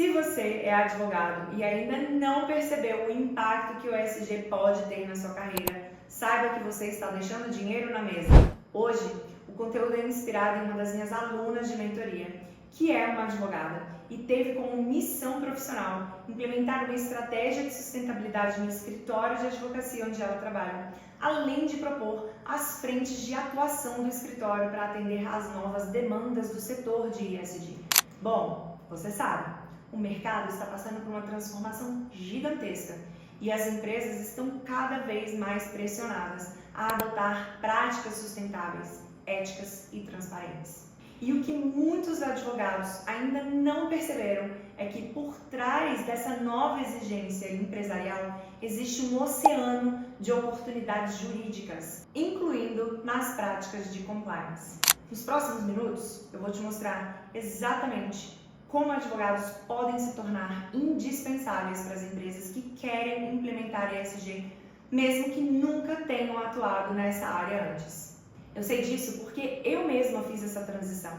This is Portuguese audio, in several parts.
Se você é advogado e ainda não percebeu o impacto que o ESG pode ter na sua carreira, saiba que você está deixando dinheiro na mesa. Hoje, o conteúdo é inspirado em uma das minhas alunas de mentoria, que é uma advogada e teve como missão profissional implementar uma estratégia de sustentabilidade no escritório de advocacia onde ela trabalha, além de propor as frentes de atuação do escritório para atender às novas demandas do setor de ESG. Bom, você sabe, o mercado está passando por uma transformação gigantesca e as empresas estão cada vez mais pressionadas a adotar práticas sustentáveis, éticas e transparentes. E o que muitos advogados ainda não perceberam é que por trás dessa nova exigência empresarial existe um oceano de oportunidades jurídicas, incluindo nas práticas de compliance. Nos próximos minutos, eu vou te mostrar exatamente como advogados podem se tornar indispensáveis para as empresas que querem implementar ESG, mesmo que nunca tenham atuado nessa área antes. Eu sei disso porque eu mesma fiz essa transição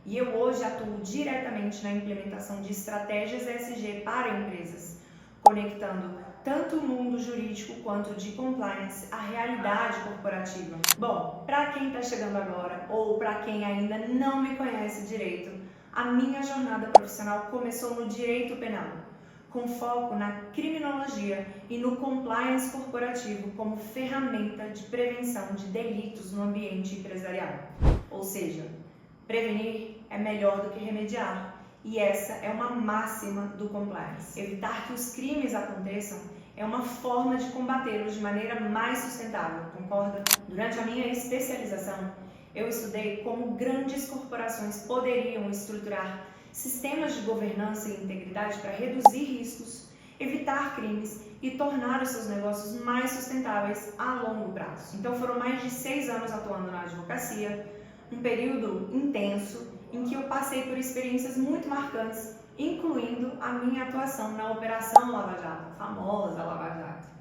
e eu hoje atuo diretamente na implementação de estratégias ESG para empresas, conectando tanto o mundo jurídico quanto de compliance à realidade corporativa. Bom, para quem está chegando agora ou para quem ainda não me conhece direito, a minha jornada profissional começou no direito penal, com foco na criminologia e no compliance corporativo como ferramenta de prevenção de delitos no ambiente empresarial. Ou seja, prevenir é melhor do que remediar, e essa é uma máxima do compliance. Evitar que os crimes aconteçam é uma forma de combatê-los de maneira mais sustentável, concorda? Durante a minha especialização, eu estudei como grandes corporações poderiam estruturar sistemas de governança e integridade para reduzir riscos, evitar crimes e tornar os seus negócios mais sustentáveis a longo prazo. Então foram mais de 6 anos atuando na advocacia, um período intenso em que eu passei por experiências muito marcantes, incluindo a minha atuação na Operação Lava Jato, a famosa Lava Jato.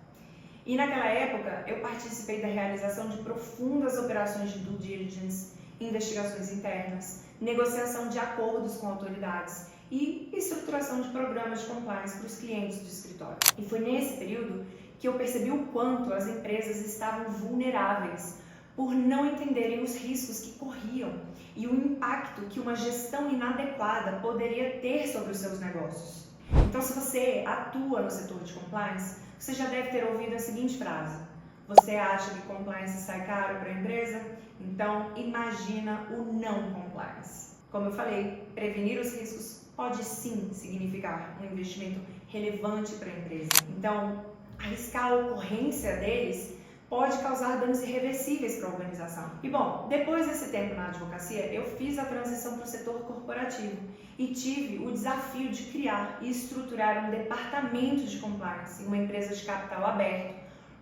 E naquela época, eu participei da realização de profundas operações de due diligence, investigações internas, negociação de acordos com autoridades e estruturação de programas de compliance para os clientes do escritório. E foi nesse período que eu percebi o quanto as empresas estavam vulneráveis por não entenderem os riscos que corriam e o impacto que uma gestão inadequada poderia ter sobre os seus negócios. Então, se você atua no setor de compliance, você já deve ter ouvido a seguinte frase: você acha que compliance sai caro para a empresa? Então, imagina o não compliance. Como eu falei, prevenir os riscos pode sim significar um investimento relevante para a empresa. Então, arriscar a ocorrência deles pode causar danos irreversíveis para a organização. E bom, depois desse tempo na advocacia, eu fiz a transição para o setor corporativo e tive o desafio de criar e estruturar um departamento de compliance em uma empresa de capital aberto,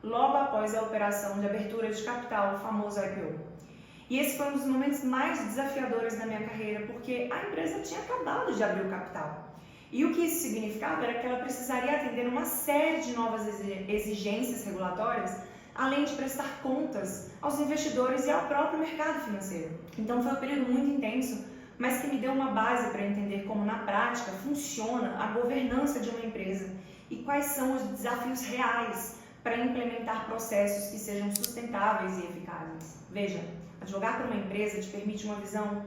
logo após a operação de abertura de capital, o famoso IPO. E esse foi um dos momentos mais desafiadores da minha carreira, porque a empresa tinha acabado de abrir o capital. E o que isso significava era que ela precisaria atender uma série de novas exigências regulatórias, além de prestar contas aos investidores e ao próprio mercado financeiro. Então foi um período muito intenso, mas que me deu uma base para entender como na prática funciona a governança de uma empresa e quais são os desafios reais para implementar processos que sejam sustentáveis e eficazes. Veja, advogar para uma empresa te permite uma visão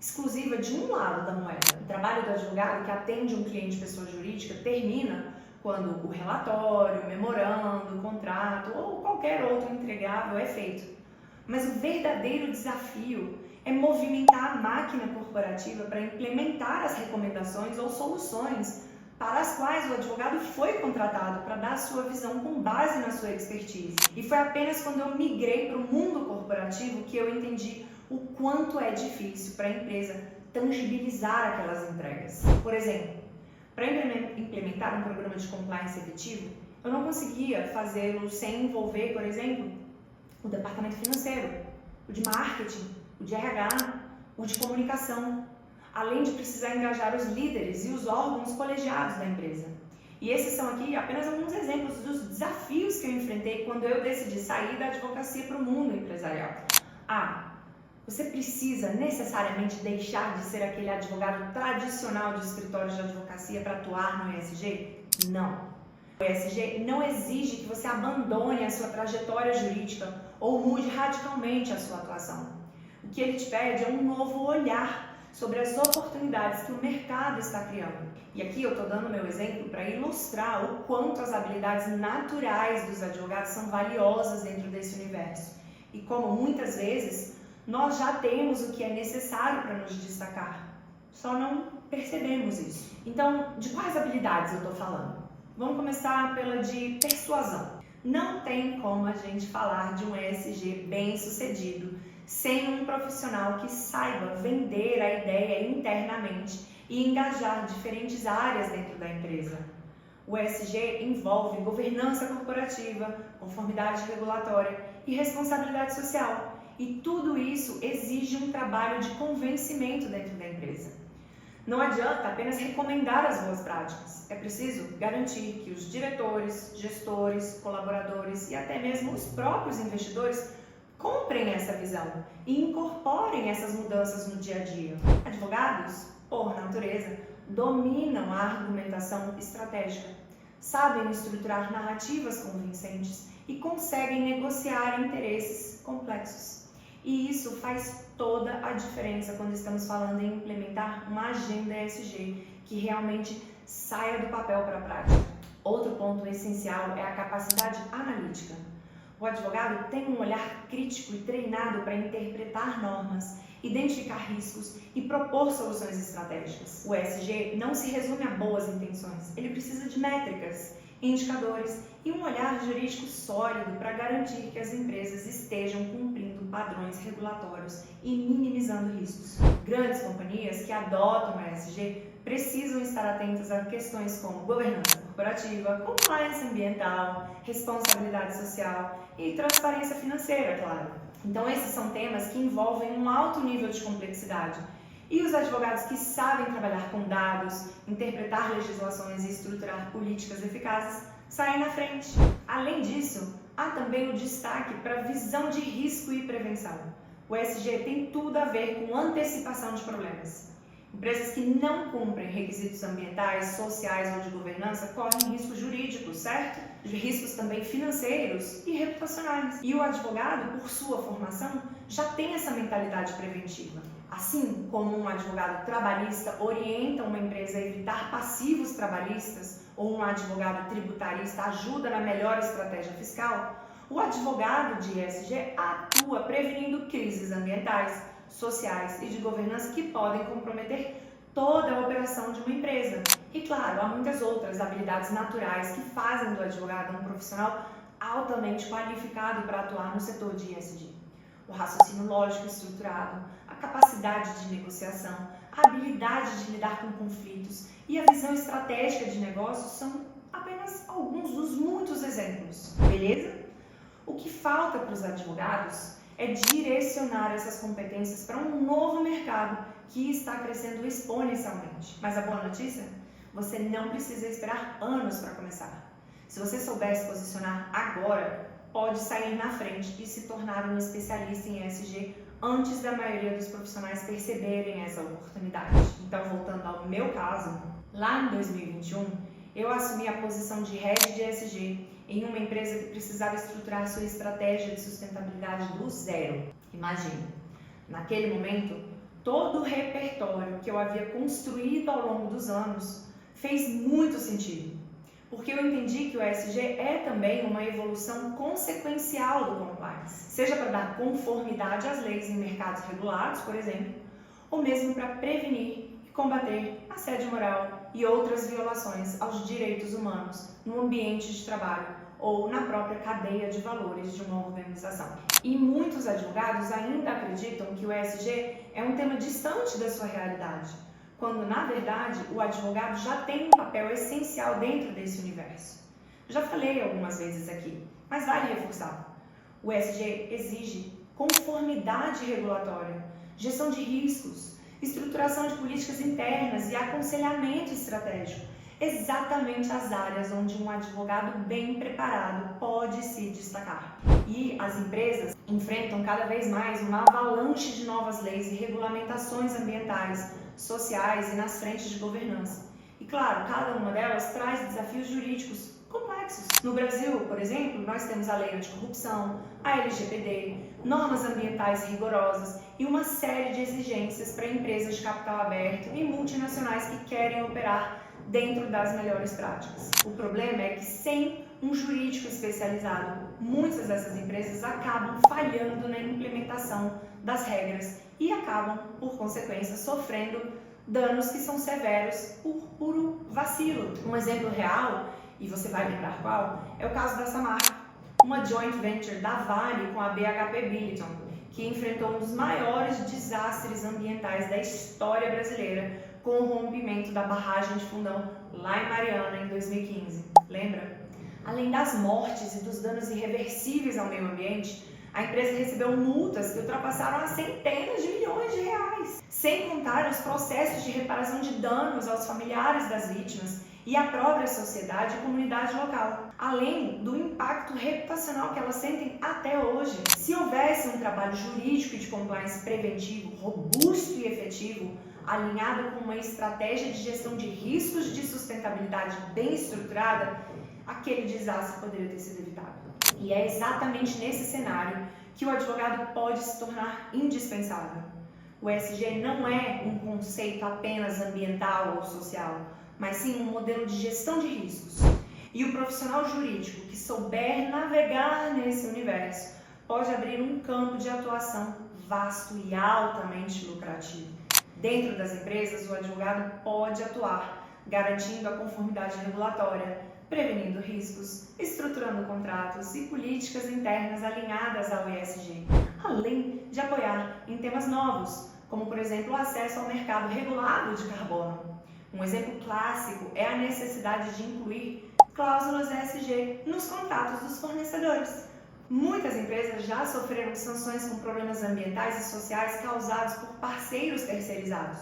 exclusiva de um lado da moeda. O trabalho do advogado que atende um cliente pessoa jurídica termina quando o relatório, o memorando, o contrato ou qualquer outro entregável é feito. Mas o verdadeiro desafio é movimentar a máquina corporativa para implementar as recomendações ou soluções para as quais o advogado foi contratado para dar a sua visão com base na sua expertise. E foi apenas quando eu migrei para o mundo corporativo que eu entendi o quanto é difícil para a empresa tangibilizar aquelas entregas. Por exemplo, para implementar um programa de compliance efetivo, eu não conseguia fazê-lo sem envolver, por exemplo, o departamento financeiro, o de marketing, o de RH, o de comunicação, além de precisar engajar os líderes e os órgãos colegiados da empresa. E esses são aqui apenas alguns exemplos dos desafios que eu enfrentei quando eu decidi sair da advocacia para o mundo empresarial. Você precisa necessariamente deixar de ser aquele advogado tradicional de escritórios de advocacia para atuar no ESG? Não. O ESG não exige que você abandone a sua trajetória jurídica ou mude radicalmente a sua atuação. O que ele te pede é um novo olhar sobre as oportunidades que o mercado está criando. E aqui eu estou dando meu exemplo para ilustrar o quanto as habilidades naturais dos advogados são valiosas dentro desse universo. E como muitas vezes nós já temos o que é necessário para nos destacar, só não percebemos isso. Então, de quais habilidades eu estou falando? Vamos começar pela de persuasão. Não tem como a gente falar de um ESG bem sucedido sem um profissional que saiba vender a ideia internamente e engajar diferentes áreas dentro da empresa. O ESG envolve governança corporativa, conformidade regulatória e responsabilidade social. E tudo isso exige um trabalho de convencimento dentro da empresa. Não adianta apenas recomendar as boas práticas. É preciso garantir que os diretores, gestores, colaboradores e até mesmo os próprios investidores comprem essa visão e incorporem essas mudanças no dia a dia. Advogados, por natureza, dominam a argumentação estratégica, sabem estruturar narrativas convincentes e conseguem negociar interesses complexos. E isso faz toda a diferença quando estamos falando em implementar uma agenda ESG que realmente saia do papel para a prática. Outro ponto essencial é a capacidade analítica. O advogado tem um olhar crítico e treinado para interpretar normas, identificar riscos e propor soluções estratégicas. O ESG não se resume a boas intenções, ele precisa de métricas, indicadores e um olhar jurídico sólido para garantir que as empresas estejam cumprindo padrões regulatórios e minimizando riscos. Grandes companhias que adotam o ESG precisam estar atentas a questões como governança corporativa, compliance ambiental, responsabilidade social e transparência financeira, claro. Então esses são temas que envolvem um alto nível de complexidade. E os advogados que sabem trabalhar com dados, interpretar legislações e estruturar políticas eficazes saem na frente. Além disso, há também o destaque para a visão de risco e prevenção. O ESG tem tudo a ver com antecipação de problemas. Empresas que não cumprem requisitos ambientais, sociais ou de governança correm riscos jurídicos, certo? Riscos também financeiros e reputacionais. E o advogado, por sua formação, já tem essa mentalidade preventiva. Assim como um advogado trabalhista orienta uma empresa a evitar passivos trabalhistas ou um advogado tributarista ajuda na melhor estratégia fiscal, o advogado de ESG atua prevenindo crises ambientais, sociais e de governança que podem comprometer toda a operação de uma empresa. E claro, há muitas outras habilidades naturais que fazem do advogado um profissional altamente qualificado para atuar no setor de ESG. O raciocínio lógico estruturado, a capacidade de negociação, a habilidade de lidar com conflitos e a visão estratégica de negócios são apenas alguns dos muitos exemplos. Beleza? O que falta para os advogados é direcionar essas competências para um novo mercado que está crescendo exponencialmente. Mas a boa notícia? Você não precisa esperar anos para começar. Se você souber se posicionar agora, pode sair na frente e se tornar um especialista em ESG antes da maioria dos profissionais perceberem essa oportunidade. Então, voltando ao meu caso, lá em 2021, eu assumi a posição de Head de ESG em uma empresa que precisava estruturar sua estratégia de sustentabilidade do zero. Imagina, naquele momento, todo o repertório que eu havia construído ao longo dos anos fez muito sentido, porque eu entendi que o ESG é também uma evolução consequencial do compliance, seja para dar conformidade às leis em mercados regulados, por exemplo, ou mesmo para prevenir e combater assédio moral e outras violações aos direitos humanos no ambiente de trabalho ou na própria cadeia de valores de uma organização. E muitos advogados ainda acreditam que o ESG é um tema distante da sua realidade, quando, na verdade, o advogado já tem um papel essencial dentro desse universo. Já falei algumas vezes aqui, mas vale reforçar. O ESG exige conformidade regulatória, gestão de riscos, estruturação de políticas internas e aconselhamento estratégico. Exatamente as áreas onde um advogado bem preparado pode se destacar. E as empresas enfrentam cada vez mais uma avalanche de novas leis e regulamentações ambientais, sociais e nas frentes de governança. E claro, cada uma delas traz desafios jurídicos complexos. No Brasil, por exemplo, nós temos a lei anticorrupção, a LGPD, normas ambientais rigorosas e uma série de exigências para empresas de capital aberto e multinacionais que querem operar dentro das melhores práticas. O problema é que sem um jurídico especializado, muitas dessas empresas acabam falhando na implementação das regras e acabam, por consequência, sofrendo danos que são severos por puro vacilo. Um exemplo real, e você vai lembrar qual, é o caso da Samarco, uma joint venture da Vale com a BHP Billiton, que enfrentou um dos maiores desastres ambientais da história brasileira com o rompimento da barragem de Fundão lá em Mariana em 2015. Lembra? Além das mortes e dos danos irreversíveis ao meio ambiente, a empresa recebeu multas que ultrapassaram as centenas de milhões de reais, sem contar os processos de reparação de danos aos familiares das vítimas e à própria sociedade e comunidade local, além do impacto reputacional que elas sentem até hoje. Se houvesse um trabalho jurídico e de compliance preventivo, robusto e efetivo, alinhado com uma estratégia de gestão de riscos de sustentabilidade bem estruturada, aquele desastre poderia ter sido evitado. E é exatamente nesse cenário que o advogado pode se tornar indispensável. O ESG não é um conceito apenas ambiental ou social, mas sim um modelo de gestão de riscos. E o profissional jurídico que souber navegar nesse universo pode abrir um campo de atuação vasto e altamente lucrativo. Dentro das empresas, o advogado pode atuar, garantindo a conformidade regulatória, prevenindo riscos, estruturando contratos e políticas internas alinhadas ao ESG, além de apoiar em temas novos, como por exemplo o acesso ao mercado regulado de carbono. Um exemplo clássico é a necessidade de incluir cláusulas ESG nos contratos dos fornecedores. Muitas empresas já sofreram sanções com problemas ambientais e sociais causados por parceiros terceirizados.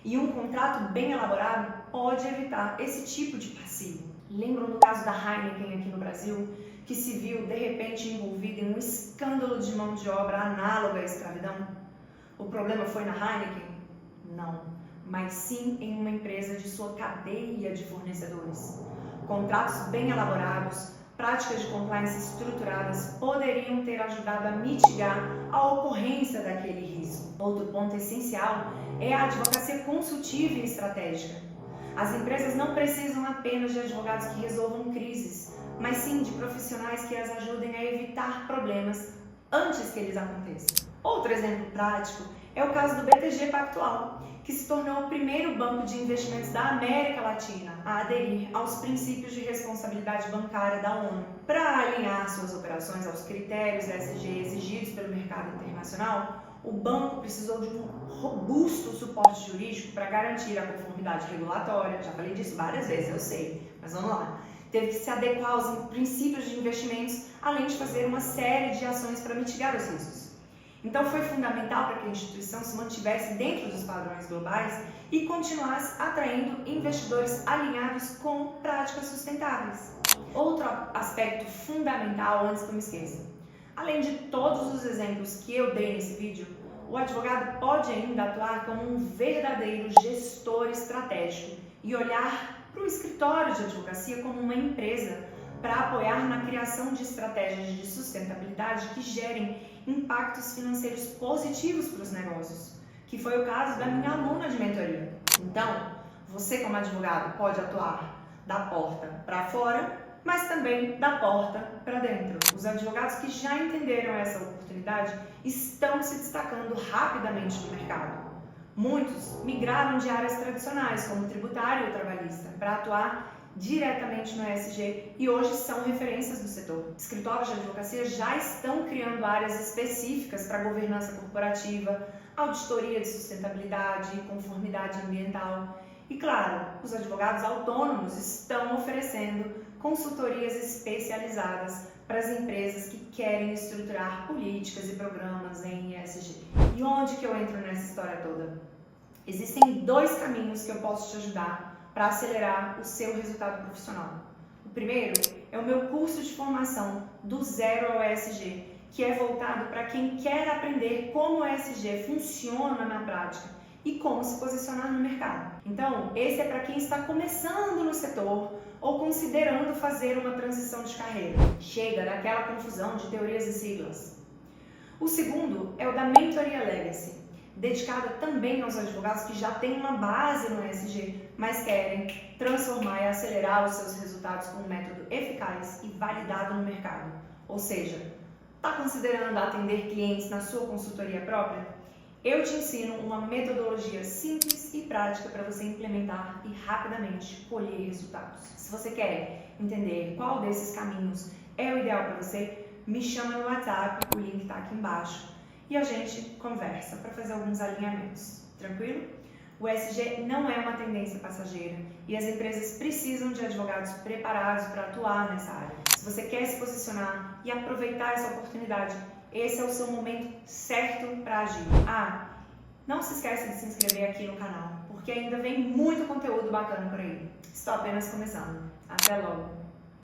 E um contrato bem elaborado pode evitar esse tipo de passivo. Lembram do caso da Heineken aqui no Brasil, que se viu de repente envolvida em um escândalo de mão de obra análoga à escravidão? O problema foi na Heineken? Não, mas sim em uma empresa de sua cadeia de fornecedores. Contratos bem elaborados, práticas de compliance estruturadas poderiam ter ajudado a mitigar a ocorrência daquele risco. Outro ponto essencial é a advocacia consultiva e estratégica. As empresas não precisam apenas de advogados que resolvam crises, mas sim de profissionais que as ajudem a evitar problemas antes que eles aconteçam. Outro exemplo prático é o caso do BTG Pactual, que se tornou o primeiro banco de investimentos da América Latina a aderir aos princípios de responsabilidade bancária da ONU. Para alinhar suas operações aos critérios ESG exigidos pelo mercado internacional, o banco precisou de um robusto suporte jurídico para garantir a conformidade regulatória. Já falei disso várias vezes, eu sei, mas vamos lá. Teve que se adequar aos princípios de investimentos, além de fazer uma série de ações para mitigar os riscos. Então foi fundamental para que a instituição se mantivesse dentro dos padrões globais e continuasse atraindo investidores alinhados com práticas sustentáveis. Outro aspecto fundamental, antes que eu me esqueça, além de todos os exemplos que eu dei nesse vídeo, o advogado pode ainda atuar como um verdadeiro gestor estratégico e olhar para o escritório de advocacia como uma empresa para apoiar na criação de estratégias de sustentabilidade que gerem impactos financeiros positivos para os negócios, que foi o caso da minha aluna de mentoria. Então, você como advogado pode atuar da porta para fora, mas também da porta para dentro. Os advogados que já entenderam essa oportunidade estão se destacando rapidamente no mercado. Muitos migraram de áreas tradicionais, como tributário ou trabalhista, para atuar diretamente no ESG e hoje são referências do setor. Escritórios de advocacia já estão criando áreas específicas para governança corporativa, auditoria de sustentabilidade e conformidade ambiental. E claro, os advogados autônomos estão oferecendo consultorias especializadas para as empresas que querem estruturar políticas e programas em ESG. E onde que eu entro nessa história toda? Existem dois caminhos que eu posso te ajudar para acelerar o seu resultado profissional. O primeiro é o meu curso de formação do zero ao ESG, que é voltado para quem quer aprender como o ESG funciona na prática e como se posicionar no mercado. Então, esse é para quem está começando no setor ou considerando fazer uma transição de carreira. Chega daquela confusão de teorias e siglas. O segundo é o da Mentoria Legacy, dedicada também aos advogados que já têm uma base no ESG, mas querem transformar e acelerar os seus resultados com um método eficaz e validado no mercado. Ou seja, está considerando atender clientes na sua consultoria própria? Eu te ensino uma metodologia simples e prática para você implementar e rapidamente colher resultados. Se você quer entender qual desses caminhos é o ideal para você, me chama no WhatsApp, o link está aqui embaixo, e a gente conversa para fazer alguns alinhamentos. Tranquilo? O ESG não é uma tendência passageira e as empresas precisam de advogados preparados para atuar nessa área. Se você quer se posicionar e aproveitar essa oportunidade, esse é o seu momento certo para agir. Não se esqueça de se inscrever aqui no canal, porque ainda vem muito conteúdo bacana por aí. Estou apenas começando. Até logo!